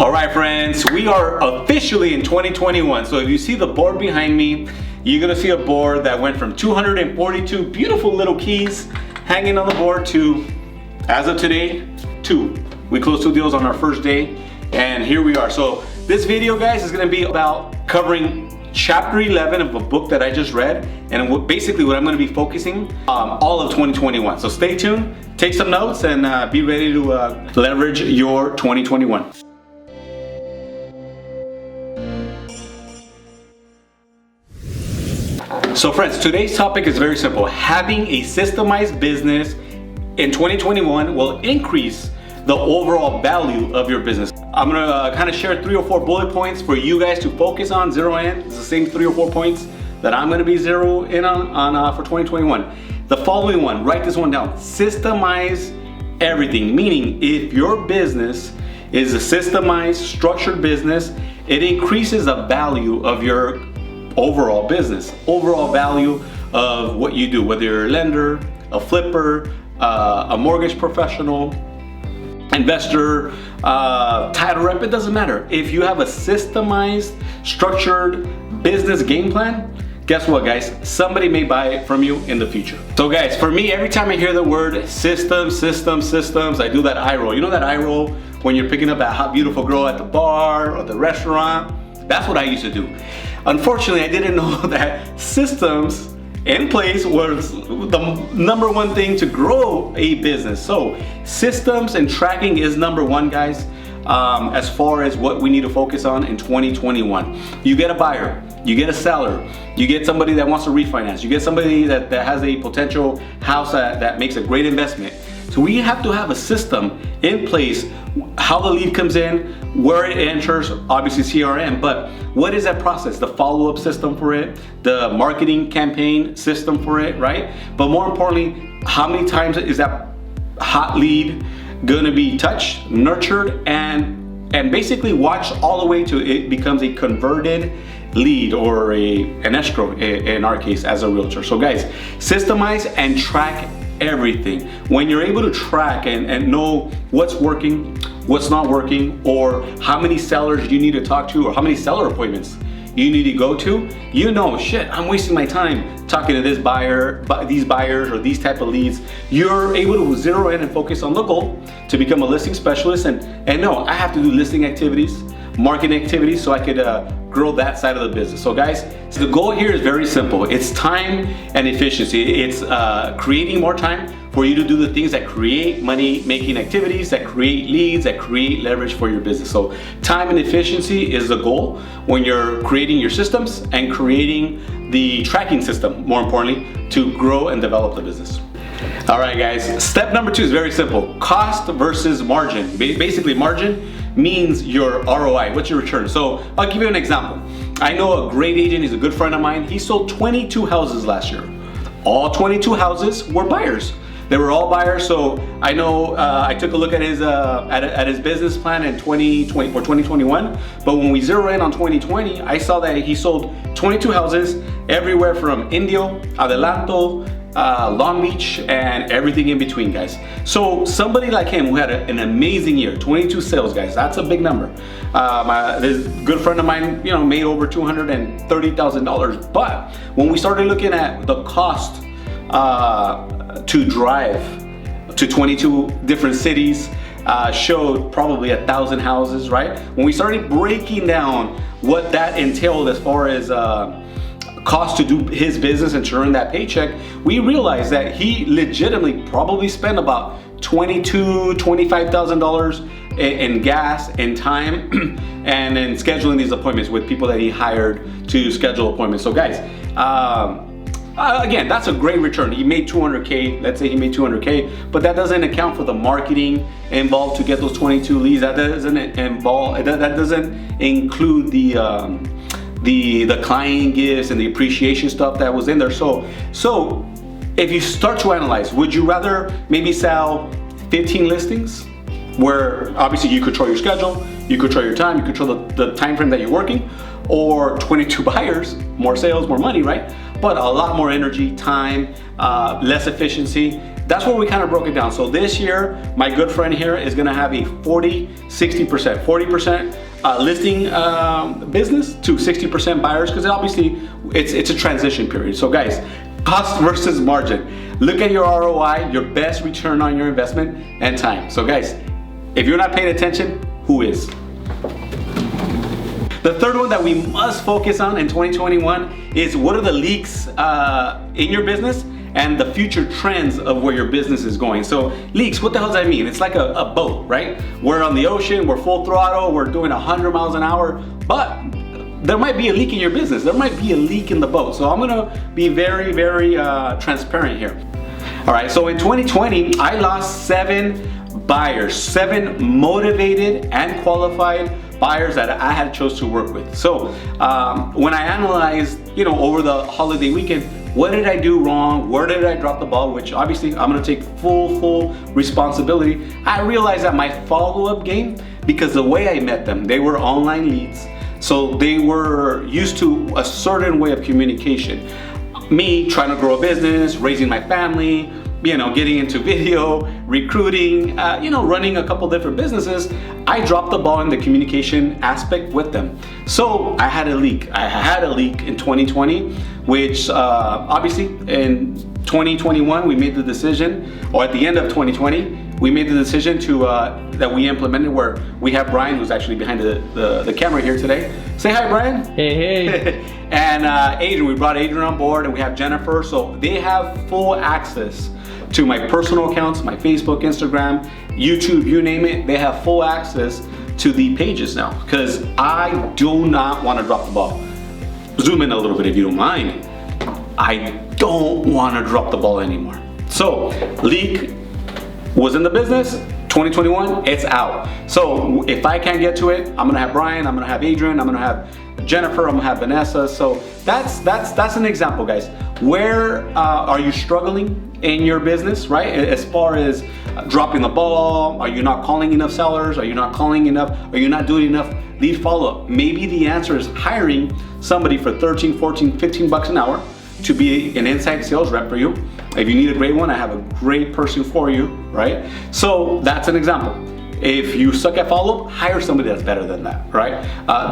All right, friends, we are officially in 2021. So if you see the board behind me, you're gonna see a board that went from 242 beautiful little keys hanging on the board to, as of today, 2. We closed 2 deals on our first day, and here we are. So this video, guys, is gonna be about covering chapter 11 of a book that I just read, and basically what I'm gonna be focusing all of 2021. So stay tuned, take some notes, and be ready to leverage your 2021. So friends, today's topic is very simple. Having a systemized business in 2021 will increase the overall value of your business. I'm gonna kind of share 3 or 4 bullet points for you guys to focus on, zero in. It's the same 3 or 4 points that I'm gonna be zero in on for 2021. The following one, write this one down. Systemize everything, meaning if your business is a systemized, structured business, it increases the value of your overall business, overall value of what you do, whether you're a lender, a flipper, a mortgage professional, investor, title rep, it doesn't matter. If you have a systemized, structured business game plan, guess what, guys? Somebody may buy it from you in the future. So guys, for me, every time I hear the word systems, I do that eye roll. You know that eye roll when you're picking up that hot, beautiful girl at the bar or the restaurant? That's what I used to do. Unfortunately, I didn't know that systems in place was the #1 thing to grow a business. So systems and tracking is #1, guys, as far as what we need to focus on in 2021. You get a buyer, you get a seller, you get somebody that wants to refinance, you get somebody that has a potential house that makes a great investment. So we have to have a system in place, how the lead comes in, where it enters, obviously C.R.M, but what is that process? The follow-up system for it, the marketing campaign system for it, right? But more importantly, how many times is that hot lead gonna be touched, nurtured, and basically watched all the way to it becomes a converted lead or an escrow in our case as a realtor. So guys, systemize and track everything. When you're able to track and know what's working, what's not working, or how many sellers you need to talk to, or how many seller appointments you need to go to, you know, shit, I'm wasting my time talking to this buyer, these buyers, or these type of leads. You're able to zero in and focus on the goal to become a listing specialist, and no, I have to do listing activities, marketing activities, so I could grow that side of the business. So guys, so the goal here is very simple. It's time and efficiency. It's creating more time for you to do the things that create money making activities, that create leads, that create leverage for your business. So time and efficiency is the goal when you're creating your systems and creating the tracking system, more importantly, to grow and develop the business. All right, guys, step #2 is very simple. Cost versus margin. Basically, margin means your ROI, what's your return? So I'll give you an example. I know a great agent, he's a good friend of mine. He sold 22 houses last year. All 22 houses were buyers. They were all buyers. So I know I took a look at his business plan in 2020 for 2021. But when we zero in on 2020, I saw that he sold 22 houses everywhere from Indio, Adelanto, Long Beach, and everything in between, guys. So somebody like him who had an amazing year, 22 sales, guys, that's a big number. This good friend of mine, you know, made over $230,000. But when we started looking at the cost to drive to 22 different cities, showed probably 1,000 houses, right? When we started breaking down what that entailed as far as cost to do his business and to earn that paycheck, we realized that he legitimately probably spent about $22,000, $25,000 in gas and time and in scheduling these appointments with people that he hired to schedule appointments. So guys, again, that's a great return. He made 200K, let's say he made 200K, but that doesn't account for the marketing involved to get those 22 leads. That doesn't include the client gifts and the appreciation stuff that was in there. So if you start to analyze, would you rather maybe sell 15 listings where obviously you control your schedule, you control your time, you control the time frame that you're working, or 22 buyers, more sales, more money, right? But a lot more energy, time, less efficiency. that's where we kind of broke it down. So this year, my good friend here is gonna have a 40-60%, 40% listing business to 60% buyers, because obviously it's a transition period. So guys, cost versus margin. Look at your ROI, your best return on your investment, and time. So guys, if you're not paying attention, who is? The third one that we must focus on in 2021 is what are the leaks in your business and the future trends of where your business is going. So leaks, what the hell does that mean? It's like a boat, right? We're on the ocean, we're full throttle, we're doing 100 miles an hour, but there might be a leak in your business. There might be a leak in the boat. So I'm gonna be very, very transparent here. All right, so in 2020, I lost 7 buyers, 7 motivated and qualified buyers that I had chose to work with. So when I analyzed, over the holiday weekend, what did I do wrong? Where did I drop the ball? Which obviously I'm gonna take full responsibility. I realized that my follow-up game, because the way I met them, they were online leads. So they were used to a certain way of communication. Me trying to grow a business, raising my family, getting into video, recruiting, running a couple different businesses, I dropped the ball in the communication aspect with them. So I had a leak. I had a leak in 2020, which obviously in 2021, we made the decision, or at the end of 2020, we made the decision to that we implemented, where we have Brian, who's actually behind the camera here today. Say hi, Brian. Hey. And Adrian, we brought Adrian on board, and we have Jennifer. So they have full access to my personal accounts, my Facebook, Instagram, YouTube, you name it. They have full access to the pages now, because I do not want to drop the ball. Zoom in a little bit if you don't mind. I don't want to drop the ball anymore. So leak was in the business. 2021, it's out. So if I can't get to it, I'm gonna have Brian, I'm gonna have Adrian, I'm gonna have Jennifer, I'm gonna have Vanessa. So that's an example, guys. Where are you struggling in your business, right? As far as dropping the ball, are you not calling enough sellers? Are you not calling enough? Are you not doing enough lead follow-up? Maybe the answer is hiring somebody for 13, 14, 15 bucks an hour to be an inside sales rep for you. If you need a great one, I have a great person for you, right? So that's an example. If you suck at follow-up, hire somebody that's better than that, right?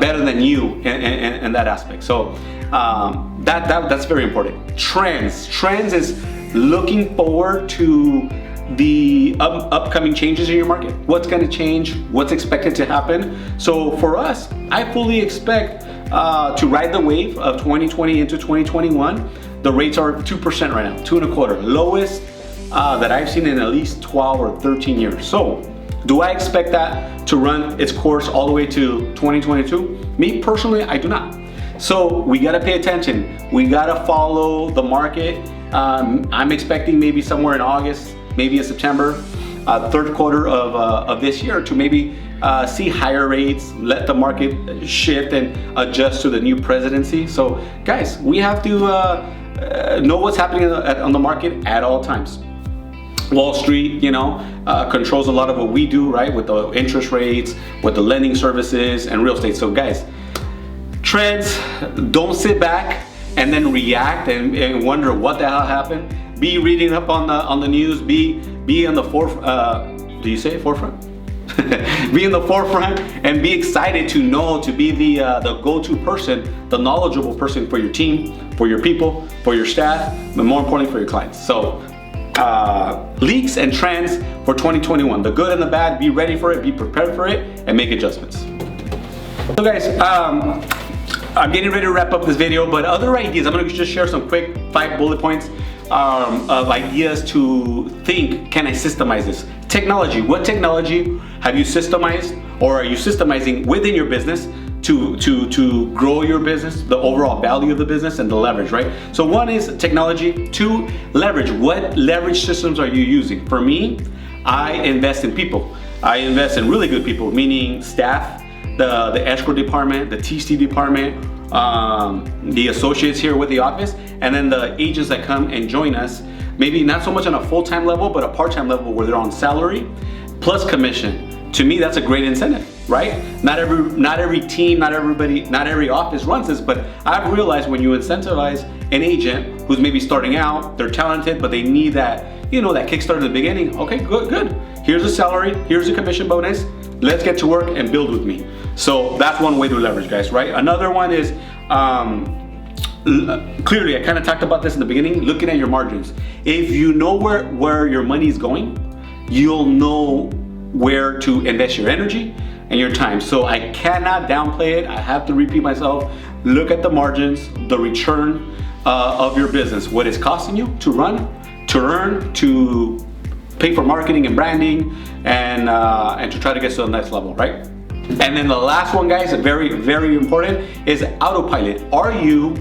Better than you in that aspect. So that's very important. Trends is looking forward to the upcoming changes in your market. What's gonna change, what's expected to happen. So for us, I fully expect to ride the wave of 2020 into 2021. The rates are 2% right now, 2.25%, lowest that I've seen in at least 12 or 13 years. So do I expect that to run its course all the way to 2022? Me personally, I do not. So we gotta pay attention. We gotta follow the market. I'm expecting maybe somewhere in August, maybe in September, third quarter of this year to maybe see higher rates, let the market shift and adjust to the new presidency. So guys, we have to know what's happening on the market at all times. Wall Street, controls a lot of what we do, right? With the interest rates, with the lending services and real estate. So guys, trends, don't sit back and then react and wonder what the hell happened. Be reading up on the news, be on the forefront, do you say forefront? Be in the forefront and be excited to be the go-to person, the knowledgeable person for your team, for your people, for your staff, but more importantly for your clients. So leaks and trends for 2021, the good and the bad, be ready for it, be prepared for it, and make adjustments. So guys, I'm getting ready to wrap up this video, but other ideas, I'm gonna just share some quick 5 bullet points of ideas to think, can I systemize this? Technology, what technology have you systemized or are you systemizing within your business to grow your business, the overall value of the business and the leverage, right? So 1 is technology, 2, leverage. What leverage systems are you using? For me, I invest in people. I invest in really good people, meaning staff, the escrow department, the TC department, the associates here with the office, and then the agents that come and join us, maybe not so much on a full-time level, but a part-time level where they're on salary plus commission. To me, that's a great incentive, right? Not every team, not every office runs this, but I've realized when you incentivize an agent who's maybe starting out, they're talented, but they need that you know, that kickstart in the beginning. Okay, good. Here's a salary, here's a commission bonus. Let's get to work and build with me. So that's one way to leverage, guys, right? Another one is, clearly, I kind of talked about this in the beginning, looking at your margins. If you know where your money is going, you'll know where to invest your energy and your time. So I cannot downplay it. I have to repeat myself. Look at the margins, the return of your business, what it's costing you to run, to earn, to pay for marketing and branding, and to try to get to the next level, right? And then the last one, guys, very, very important, is autopilot. Are you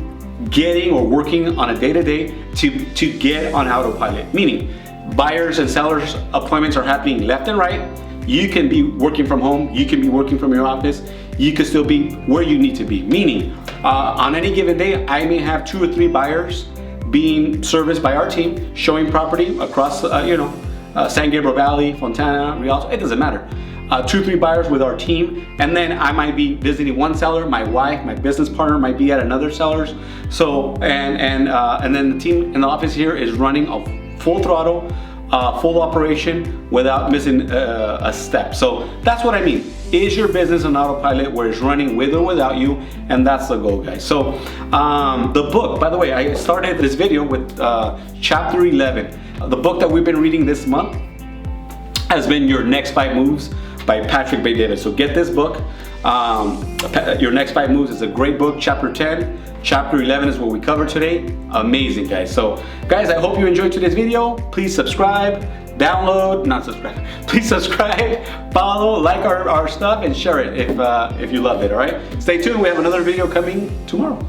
getting or working on a day-to-day to get on autopilot? Meaning, buyers and sellers appointments are happening left and right. You can be working from home, you can be working from your office, you can still be where you need to be. Meaning, on any given day, I may have 2 or 3 buyers being serviced by our team, showing property across, San Gabriel Valley, Fontana, Rialto, it doesn't matter. 2 or 3 buyers with our team, and then I might be visiting one seller. My wife, my business partner, might be at another seller's. So and then the team in the office here is running a full throttle, full operation without missing a step. So that's what I mean. Is your business on autopilot where it's running with or without you? And that's the goal, guys. So the book, by the way, I started this video with chapter 11. The book that we've been reading this month has been Your Next 5 Moves by Patrick Bet-David. So get this book. Your Next 5 Moves is a great book. Chapter 10, chapter 11 is what we covered today. Amazing, guys. So guys, I hope you enjoyed today's video. Please subscribe, please subscribe, follow, like our stuff, and share it if you loved it, all right? Stay tuned, we have another video coming tomorrow.